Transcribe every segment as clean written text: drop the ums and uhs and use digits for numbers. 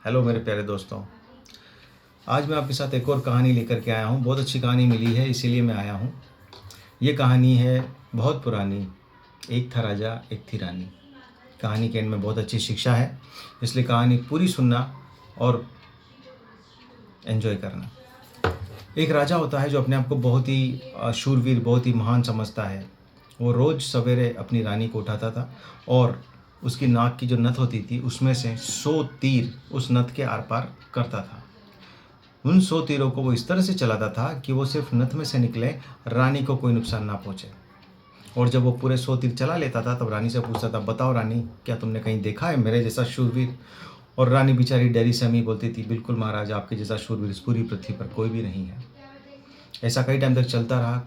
Hello मेरे प्यारे दोस्तों। आज मैं आपके साथ एक और कहानी लेकर के आया हूँ। बहुत अच्छी कहानी मिली है, इसीलिए मैं आया हूँ। ये कहानी है बहुत पुरानी। एक था राजा, एक थी रानी। कहानी के एंड में बहुत अच्छी शिक्षा है, इसलिए कहानी पूरी सुनना और एंजॉय करना। एक राजा होता है जो अपने आप को बहुत ही शूरवीर, बहुत ही महान समझता है। वो रोज़ सवेरे अपनी रानी को उठाता था और उसकी नाक की जो नथ होती थी उसमें से 100 तीर उस नथ के आर पार करता था। उन 100 तीरों को वो इस तरह से चलाता था कि वो सिर्फ नथ में से निकले, रानी को कोई नुकसान ना पहुंचे। और जब वो पूरे 100 तीर चला लेता था तब रानी से पूछता था, बताओ रानी, क्या तुमने कहीं देखा है मेरे जैसा शूरवीर? और रानी बेचारी डरी सहमी बोलती थी, बिल्कुल महाराज, आपके जैसा शूरवीर इस पूरी पृथ्वी पर कोई भी नहीं है। ऐसा कई टाइम तक चलता रहा।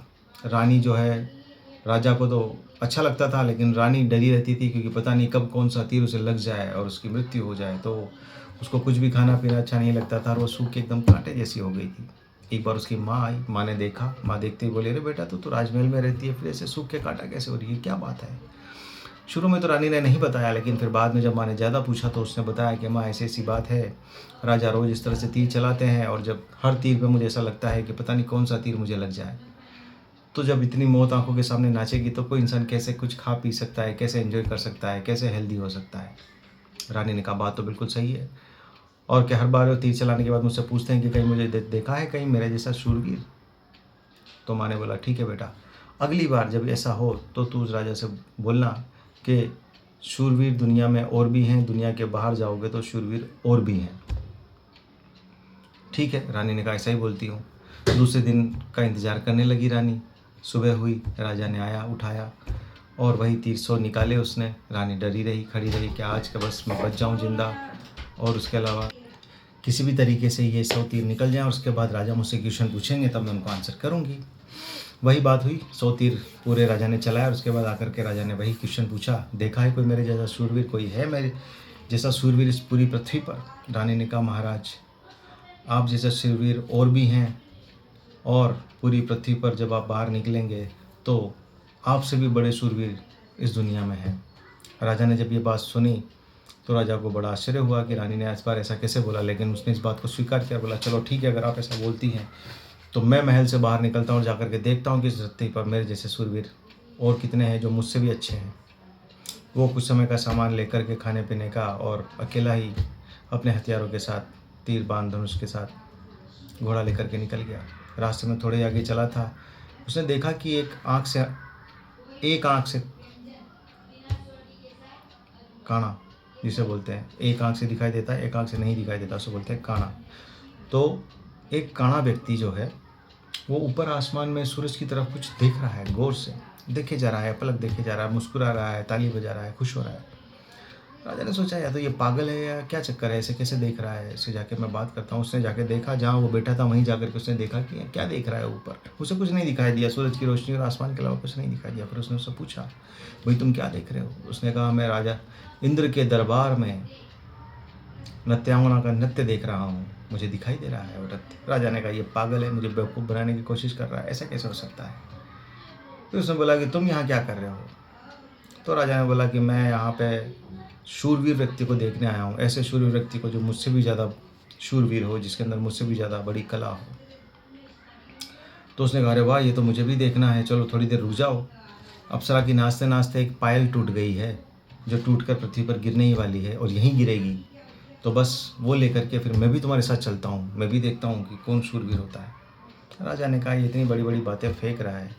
रानी जो है, राजा को तो अच्छा लगता था, लेकिन रानी डरी रहती थी क्योंकि पता नहीं कब कौन सा तीर उसे लग जाए और उसकी मृत्यु हो जाए। तो उसको कुछ भी खाना पीना अच्छा नहीं लगता था और वो सूख के एकदम कांटे जैसी हो गई थी। एक बार उसकी माँ आई, माँ ने देखा, माँ देखते ही बोली, अरे बेटा, तू तो राजमहल में रहती है, फिर ऐसे सूख के कांटा कैसे हो रही है, क्या बात है? शुरू में तो रानी ने नहीं बताया, लेकिन फिर बाद में जब माँ ने ज़्यादा पूछा तो उसने बताया कि माँ, ऐसी ऐसी बात है, राजा रोज़ इस तरह से तीर चलाते हैं और जब हर तीर पे मुझे ऐसा लगता है कि पता नहीं कौन सा तीर मुझे लग जाए। तो जब इतनी मौत आंखों के सामने नाचेगी तो कोई इंसान कैसे कुछ खा पी सकता है, कैसे एंजॉय कर सकता है, कैसे हेल्दी हो सकता है? रानी ने कहा, बात तो बिल्कुल सही है। और क्या हर बार वो तीर चलाने के बाद मुझसे पूछते हैं कि कहीं मुझे देखा है कहीं मेरे जैसा शूरवीर? तो माँ ने बोला, ठीक है बेटा, अगली बार जब ऐसा हो तो तू उस राजा से बोलना कि शूरवीर दुनिया में और भी हैं, दुनिया के बाहर जाओगे तो शूरवीर और भी हैं। ठीक है, रानी ने कहा, ऐसा ही बोलती हूँ। दूसरे दिन का इंतज़ार करने लगी रानी। सुबह हुई, राजा ने आया, उठाया और वही 300 निकाले उसने। रानी डरी रही, खड़ी रही कि आज का बस मैं बच जाऊँ जिंदा, और उसके अलावा किसी भी तरीके से ये 100 तीर निकल जाएं और उसके बाद राजा मुझसे क्वेश्चन पूछेंगे तब मैं उनको आंसर करूँगी। वही बात हुई, 100 तीर पूरे राजा ने चलाया और उसके बाद आकर के राजा ने वही क्वेश्चन पूछा, देखा है कोई मेरे जैसा शूरवीर? कोई है मेरे जैसा शूरवीर इस पूरी पृथ्वी पर? रानी ने कहा, महाराज, आप जैसा शूरवीर और भी हैं, और पूरी पृथ्वी पर जब आप बाहर निकलेंगे तो आपसे भी बड़े शूरवीर इस दुनिया में हैं। राजा ने जब ये बात सुनी तो राजा को बड़ा आश्चर्य हुआ कि रानी ने इस बार ऐसा कैसे बोला, लेकिन उसने इस बात को स्वीकार किया। बोला, चलो ठीक है, अगर आप ऐसा बोलती हैं तो मैं महल से बाहर निकलता हूँ और जाकर के देखता हूँ कि इस धरती पर मेरे जैसे शूरवीर और कितने हैं जो मुझसे भी अच्छे हैं। वो कुछ समय का सामान लेकर के, खाने पीने का, और अकेला ही अपने हथियारों के साथ, तीर बाण धनुष के साथ घोड़ा लेकर के निकल गया। रास्ते में थोड़े आगे चला था, उसने देखा कि एक आँख से काना, जिसे बोलते हैं, एक आँख से दिखाई देता है, एक आँख से नहीं दिखाई देता, उसे बोलते हैं काना। तो एक काना व्यक्ति जो है वो ऊपर आसमान में सूरज की तरफ कुछ देख रहा है, गौर से देखे जा रहा है, पलक देखे जा रहा है, मुस्कुरा रहा है, ताली बजा रहा है, खुश हो रहा है। राजा ने सोचा, या तो ये पागल है या क्या चक्कर है, ऐसे कैसे देख रहा है, इससे जाके मैं बात करता हूँ। उसने जाके देखा, जहाँ वो बैठा था वहीं जाकर के उसने देखा कि ये क्या देख रहा है ऊपर। उसे कुछ नहीं दिखाई दिया, सूरज की रोशनी और आसमान के अलावा कुछ नहीं दिखाई दिया। फिर उसने उससे पूछा, भाई तुम क्या देख रहे हो? उसने कहा, मैं राजा इंद्र के दरबार में नृत्यांगना का नृत्य देख रहा हूँ, मुझे दिखाई दे रहा है वो नृत्य। राजा ने कहा, ये पागल है, मुझे बेवकूफ़ बनाने की कोशिश कर रहा है, ऐसा कैसे हो सकता है? फिर उसने बोला कि तुम यहाँ क्या कर रहे हो? तो राजा ने बोला कि मैं यहाँ पे शूरवीर व्यक्ति को देखने आया हूँ, ऐसे शूरवीर व्यक्ति को जो मुझसे भी ज़्यादा शूरवीर हो, जिसके अंदर मुझसे भी ज़्यादा बड़ी कला हो। तो उसने कहा, अरे वाह, ये तो मुझे भी देखना है, चलो थोड़ी देर रुक जाओ। अप्सरा की नाचते नाचते एक पायल टूट गई है, जो टूटकर पृथ्वी पर गिरने ही वाली है और यहीं गिरेगी। तो बस वो लेकर के फिर मैं भी तुम्हारे साथ चलता हूँ, मैं भी देखता हूँ कि कौन शूरवीर होता है। राजा ने कहा, ये इतनी बड़ी बड़ी बातें फेंक रहा है,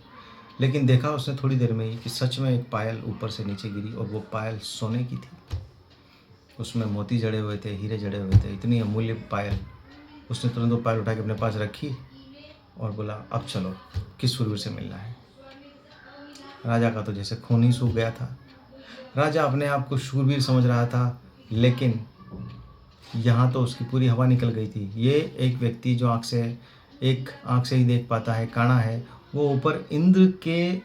लेकिन देखा उसने थोड़ी देर में ही कि सच में एक पायल ऊपर से नीचे गिरी, और वो पायल सोने की थी। उसमें मोती जड़े हुए थे, हीरे जड़े हुए थे, इतनी अमूल्य पायल। उसने तुरंत वो पायल उठा के अपने पास रखी और बोला, अब चलो, किस शूरवीर से मिलना है? राजा का तो जैसे खून ही सूख गया था। राजा अपने आप को शूरवीर समझ रहा था, लेकिन यहाँ तो उसकी पूरी हवा निकल गई थी। ये एक व्यक्ति जो एक आँख से ही देख पाता है, काना है, वो ऊपर इंद्र के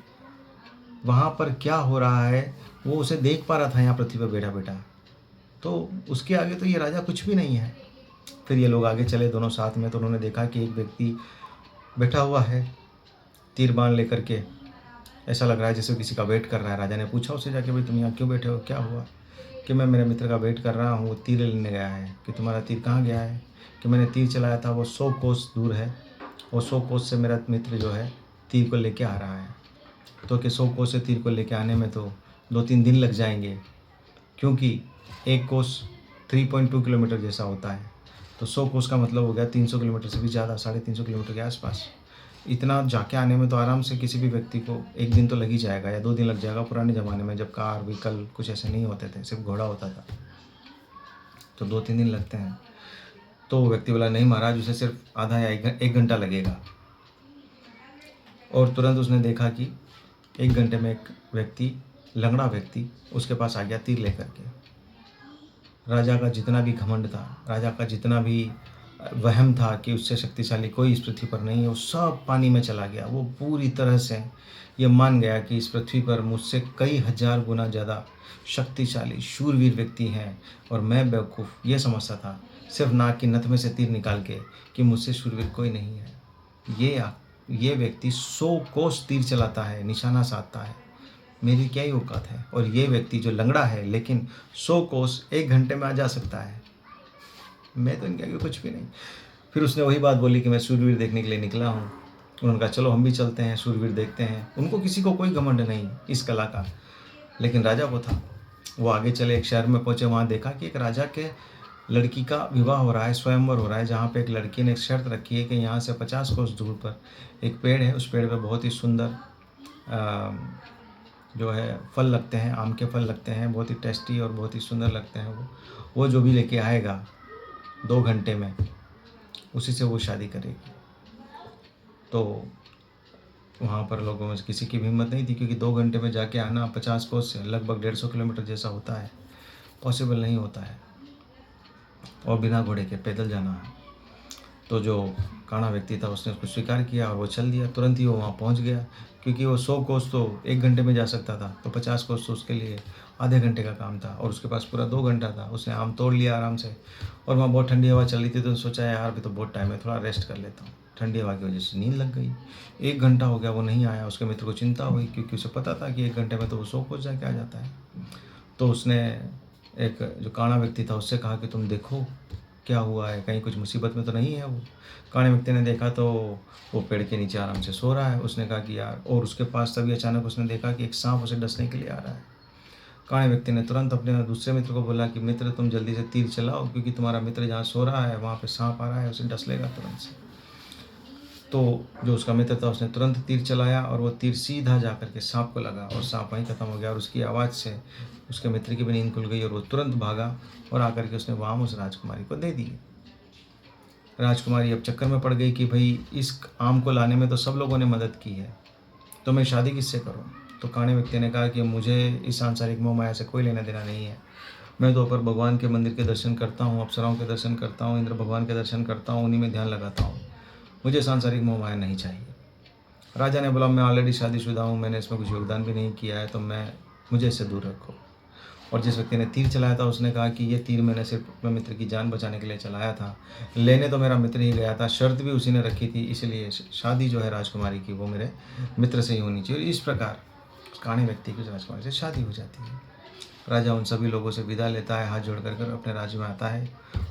वहाँ पर क्या हो रहा है वो उसे देख पा रहा था यहाँ पृथ्वी पर बैठा बैठा। तो उसके आगे तो ये राजा कुछ भी नहीं है। फिर ये लोग आगे चले दोनों साथ में, तो उन्होंने देखा कि एक व्यक्ति बैठा हुआ है तीर बाण लेकर के, ऐसा लग रहा है जैसे किसी का वेट कर रहा है। राजा ने पूछा उससे जाके, भाई तुम यहाँ क्यों बैठे हो, क्या हुआ? कि मैं मेरे मित्र का वेट कर रहा हूँ, वो तीर लेने गया है। कि तुम्हारा तीर कहाँ गया है? कि मैंने तीर चलाया था, वो 100 कोस दूर है और 100 कोस से मेरा मित्र जो है तीर को लेके आ रहा है। तो कि 100 कोस से तीर को लेके आने में तो 2-3 दिन लग जाएंगे, क्योंकि एक कोस 3.2 किलोमीटर जैसा होता है। तो 100 कोस का मतलब हो गया 300 किलोमीटर से भी ज़्यादा, 350 किलोमीटर के आसपास। इतना जाके आने में तो आराम से किसी भी व्यक्ति को 1 दिन तो लग ही जाएगा या 2 दिन लग जाएगा। पुराने ज़माने में जब कार व्हीकल कुछ ऐसे नहीं होते थे, सिर्फ घोड़ा होता था, तो 2-3 दिन लगते हैं। तो वो व्यक्ति बोला, नहीं महाराज, उसे सिर्फ आधा या 1 घंटा लगेगा। और तुरंत उसने देखा कि 1 घंटे में एक व्यक्ति, लंगड़ा व्यक्ति, उसके पास आ गया तीर लेकर के। राजा का जितना भी घमंड था, राजा का जितना भी वहम था कि उससे शक्तिशाली कोई इस पृथ्वी पर नहीं है, वो सब पानी में चला गया। वो पूरी तरह से ये मान गया कि इस पृथ्वी पर मुझसे कई हजार गुना ज़्यादा शक्तिशाली शूरवीर व्यक्ति हैं, और मैं बेवकूफ़ ये समझता था सिर्फ नाक की नथ में से तीर निकाल के कि मुझसे शूरवीर कोई नहीं है। ये व्यक्ति 100 कोस तीर चलाता है, निशाना साधता है, मेरी क्या ही औकात है। और ये व्यक्ति जो लंगड़ा है लेकिन 100 कोस 1 घंटे में आ जा सकता है, मैं तो इनके आगे कुछ भी नहीं। फिर उसने वही बात बोली कि मैं सूरवीर देखने के लिए निकला हूँ। उन्होंने कहा चलो हम भी चलते हैं, सूरवीर देखते हैं। उनको किसी को कोई घमंड नहीं इस कला का, लेकिन राजा को था। वो आगे चले, एक शहर में पहुँचे, वहाँ देखा कि एक राजा के लड़की का विवाह हो रहा है, स्वयंवर हो रहा है, जहाँ पे एक लड़की ने एक शर्त रखी है कि यहाँ से 50 कोस दूर पर एक पेड़ है, उस पेड़ पर बहुत ही सुंदर जो है फल लगते हैं, आम के फल लगते हैं, बहुत ही टेस्टी और बहुत ही सुंदर लगते हैं। वो जो भी लेके आएगा 2 घंटे में, उसी से वो शादी करेगी। तो वहाँ पर लोगों में किसी की भी हिम्मत नहीं थी, क्योंकि 2 घंटे में जाके आना 50 कोस से लगभग 150 किलोमीटर जैसा होता है, पॉसिबल नहीं होता है, और बिना घोड़े के पैदल जाना है। तो जो काना व्यक्ति था उसने उसको स्वीकार किया और वो चल दिया। तुरंत ही वो वहाँ पहुँच गया, क्योंकि वो 100 कोस तो 1 घंटे में जा सकता था, तो 50 कोस तो उसके लिए आधे घंटे का काम था, और उसके पास पूरा 2 घंटा था। उसने आम तोड़ लिया आराम से, और वहाँ बहुत ठंडी हवा चल रही थी, तो सोचा यार अभी तो बहुत टाइम है, थोड़ा रेस्ट कर लेता हूँ। ठंडी हवा की वजह से नींद लग गई। 1 घंटा हो गया, वो नहीं आया। उसके मित्र को चिंता हुई, क्योंकि उसे पता था कि 1 घंटे में तो वो 100 कोस जाके आ जाता है। तो उसने एक जो काना व्यक्ति था उससे कहा कि तुम देखो क्या हुआ है, कहीं कुछ मुसीबत में तो नहीं है वो। काने व्यक्ति ने देखा तो वो पेड़ के नीचे आराम से सो रहा है। उसने कहा कि यार, और उसके पास तभी अचानक उसने देखा कि एक सांप उसे डसने के लिए आ रहा है। काने व्यक्ति ने तुरंत अपने दूसरे मित्र को बोला कि मित्र तुम जल्दी से तीर चलाओ, क्योंकि तुम्हारा मित्र जहाँ सो रहा है वहाँ पे सांप आ रहा है, उसे डस लेगा तुरंत से। तो जो उसका मित्र था उसने तुरंत तीर चलाया, और वो तीर सीधा जा करके सांप को लगा, और सांप वहीं खत्म हो गया। और उसकी आवाज़ से उसके मित्र की भी नींद खुल गई, और वो तुरंत भागा और आकर के उसने वाम उस राजकुमारी को दे दी। राजकुमारी अब चक्कर में पड़ गई कि भाई इस आम को लाने में तो सब लोगों ने मदद की है, तो मैं शादी किससे करूं? तो काने व्यक्ति ने कहा कि मुझे इस सांसारिक मोह माया से कोई लेना देना नहीं है। मैं तो ऊपर भगवान के मंदिर के दर्शन करता हूँ, अप्सराओं के दर्शन करता हूँ, इंद्र भगवान के दर्शन करता हूँ, उन्हीं में ध्यान लगाता हूँ। मुझे सांसारिक मोह माया नहीं चाहिए। राजा ने बोला मैं ऑलरेडी शादीशुदा हूँ, मैंने इसमें कुछ योगदान भी नहीं किया है, तो मुझे इससे दूर रखो। और जिस व्यक्ति ने तीर चलाया था उसने कहा कि ये तीर मैंने सिर्फ अपने मित्र की जान बचाने के लिए चलाया था, लेने तो मेरा मित्र ही गया था, शर्त भी उसी ने रखी थी, इसलिए शादी जो है राजकुमारी की वो मेरे मित्र से ही होनी चाहिए। और इस प्रकार काने व्यक्ति की राजकुमारी से शादी हो जाती है। राजा उन सभी लोगों से विदा लेता है, हाथ जोड़ कर अपने राज्य में आता है,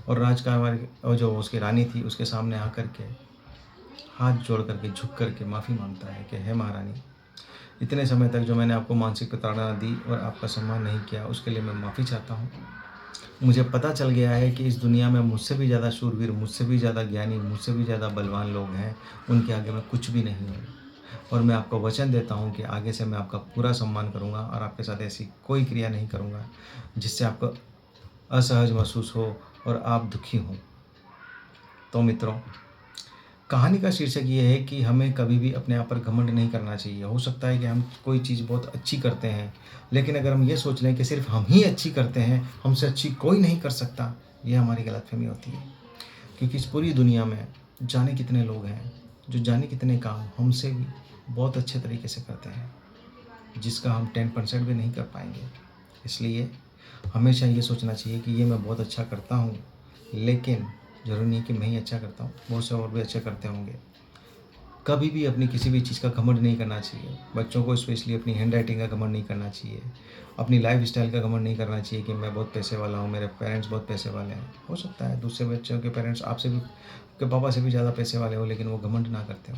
और राजकुमारी और जो उसकी रानी थी उसके सामने आकर के हाथ जोड़ करके झुक करके माफ़ी मांगता है कि हे महारानी, इतने समय तक जो मैंने आपको मानसिक प्रताड़ना दी और आपका सम्मान नहीं किया, उसके लिए मैं माफ़ी चाहता हूँ। मुझे पता चल गया है कि इस दुनिया में मुझसे भी ज़्यादा शूरवीर, मुझसे भी ज़्यादा ज्ञानी, मुझसे भी ज़्यादा बलवान लोग हैं, उनके आगे मैं कुछ भी नहीं हूँ। और मैं आपको वचन देता हूँ कि आगे से मैं आपका पूरा सम्मान करूँगा, और आपके साथ ऐसी कोई क्रिया नहीं करूँगा जिससे आपको असहज महसूस हो और आप दुखी हों। तो मित्रों, कहानी का शीर्षक ये है कि हमें कभी भी अपने आप पर घमंड नहीं करना चाहिए। हो सकता है कि हम कोई चीज़ बहुत अच्छी करते हैं, लेकिन अगर हम ये सोच लें कि सिर्फ हम ही अच्छी करते हैं, हमसे अच्छी कोई नहीं कर सकता, ये हमारी गलतफहमी होती है। क्योंकि इस पूरी दुनिया में जाने कितने लोग हैं जो जाने कितने काम हमसे भी बहुत अच्छे तरीके से करते हैं, जिसका हम 10% भी नहीं कर पाएंगे। इसलिए हमेशा ये सोचना चाहिए कि ये मैं बहुत अच्छा करता हूँ, लेकिन ज़रूरी नहीं कि मैं ही अच्छा करता हूँ, बहुत से और भी अच्छे करते होंगे। कभी भी अपनी किसी भी चीज़ का घमंड नहीं करना चाहिए। बच्चों को स्पेशली अपनी हैंड राइटिंग का घमंड नहीं करना चाहिए। अपनी लाइफ स्टाइल का घमंड नहीं करना चाहिए कि मैं बहुत पैसे वाला हूँ, मेरे पेरेंट्स बहुत पैसे वाले हैं। हो सकता है दूसरे बच्चों के पेरेंट्स आपसे भी, आपके पापा से भी ज़्यादा पैसे वाले हो, लेकिन वो घमंड ना करते हो।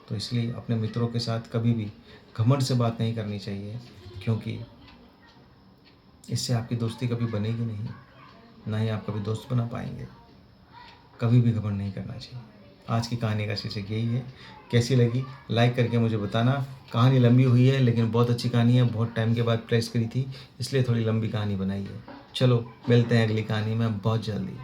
तो इसलिए अपने मित्रों के साथ कभी भी घमंड से बात नहीं करनी चाहिए, क्योंकि इससे आपकी दोस्ती कभी बनेगी नहीं, ना ही आप कभी दोस्त बना पाएंगे। कभी भी घमंड नहीं करना चाहिए। आज की कहानी का शीर्षक यही है। कैसी लगी लाइक करके मुझे बताना। कहानी लंबी हुई है, लेकिन बहुत अच्छी कहानी है। बहुत टाइम के बाद प्रेस करी थी, इसलिए थोड़ी लंबी कहानी बनाई है। चलो मिलते हैं अगली कहानी में बहुत जल्दी।